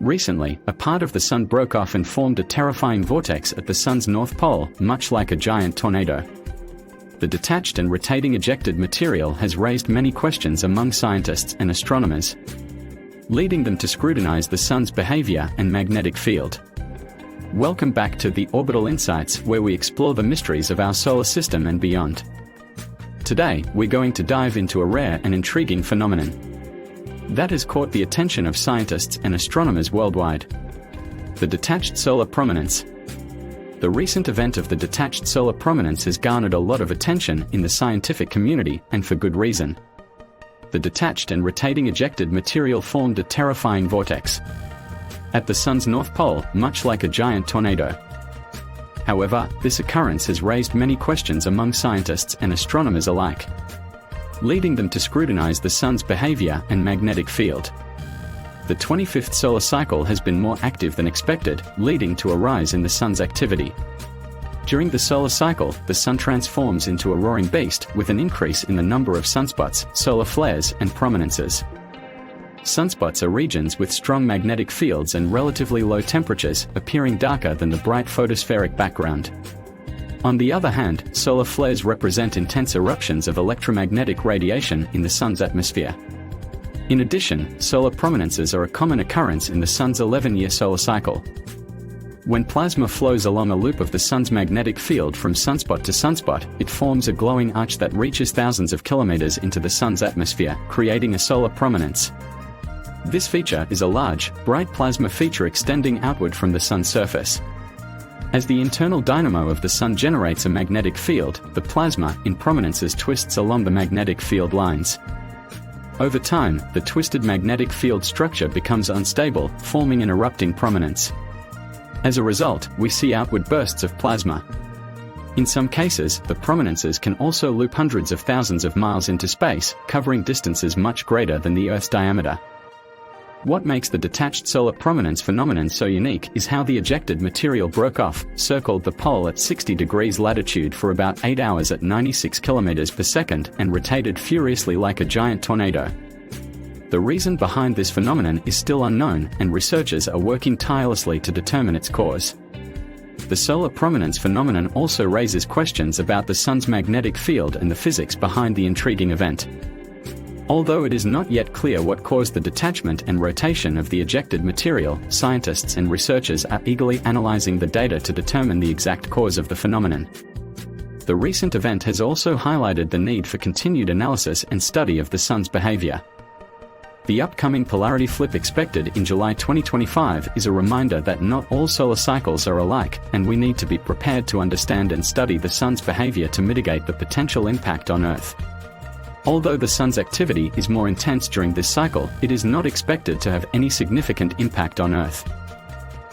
Recently, a part of the Sun broke off and formed a terrifying vortex at the Sun's north pole, much like a giant tornado. The detached and rotating ejected material has raised many questions among scientists and astronomers, leading them to scrutinize the Sun's behavior and magnetic field. Welcome back to the Orbital Insights, where we explore the mysteries of our solar system and beyond. Today, we're going to dive into a rare and intriguing phenomenon that has caught the attention of scientists and astronomers worldwide: the detached solar prominence. The recent event of the detached solar prominence has garnered a lot of attention in the scientific community, and for good reason. The detached and rotating ejected material formed a terrifying vortex at the Sun's north pole, much like a giant tornado. However, this occurrence has raised many questions among scientists and astronomers alike, leading them to scrutinize the Sun's behavior and magnetic field. The 25th solar cycle has been more active than expected, leading to a rise in the Sun's activity. During the solar cycle, the Sun transforms into a roaring beast, with an increase in the number of sunspots, solar flares, and prominences. Sunspots are regions with strong magnetic fields and relatively low temperatures, appearing darker than the bright photospheric background. On the other hand, solar flares represent intense eruptions of electromagnetic radiation in the Sun's atmosphere. In addition, solar prominences are a common occurrence in the Sun's 11-year solar cycle. When plasma flows along a loop of the Sun's magnetic field from sunspot to sunspot, it forms a glowing arch that reaches thousands of kilometers into the Sun's atmosphere, creating a solar prominence. This feature is a large, bright plasma feature extending outward from the Sun's surface. As the internal dynamo of the Sun generates a magnetic field, the plasma in prominences twists along the magnetic field lines. Over time, the twisted magnetic field structure becomes unstable, forming an erupting prominence. As a result, we see outward bursts of plasma. In some cases, the prominences can also loop hundreds of thousands of miles into space, covering distances much greater than the Earth's diameter. What makes the detached solar prominence phenomenon so unique is how the ejected material broke off, circled the pole at 60 degrees latitude for about 8 hours at 96 kilometers per second, and rotated furiously like a giant tornado. The reason behind this phenomenon is still unknown, and researchers are working tirelessly to determine its cause. The solar prominence phenomenon also raises questions about the Sun's magnetic field and the physics behind the intriguing event. Although it is not yet clear what caused the detachment and rotation of the ejected material, scientists and researchers are eagerly analyzing the data to determine the exact cause of the phenomenon. The recent event has also highlighted the need for continued analysis and study of the Sun's behavior. The upcoming polarity flip expected in July 2025 is a reminder that not all solar cycles are alike, and we need to be prepared to understand and study the Sun's behavior to mitigate the potential impact on Earth. Although the Sun's activity is more intense during this cycle, it is not expected to have any significant impact on Earth.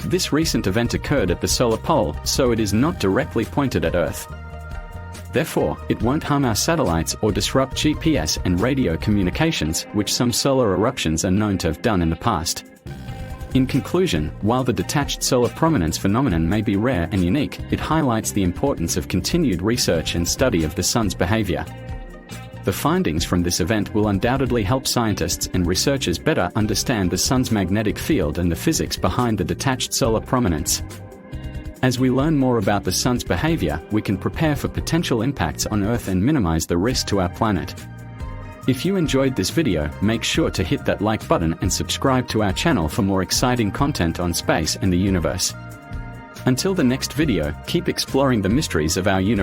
This recent event occurred at the solar pole, so it is not directly pointed at Earth. Therefore, it won't harm our satellites or disrupt GPS and radio communications, which some solar eruptions are known to have done in the past. In conclusion, while the detached solar prominence phenomenon may be rare and unique, it highlights the importance of continued research and study of the Sun's behavior. The findings from this event will undoubtedly help scientists and researchers better understand the Sun's magnetic field and the physics behind the detached solar prominence. As we learn more about the Sun's behavior, we can prepare for potential impacts on Earth and minimize the risk to our planet. If you enjoyed this video, make sure to hit that like button and subscribe to our channel for more exciting content on space and the universe. Until the next video, keep exploring the mysteries of our universe.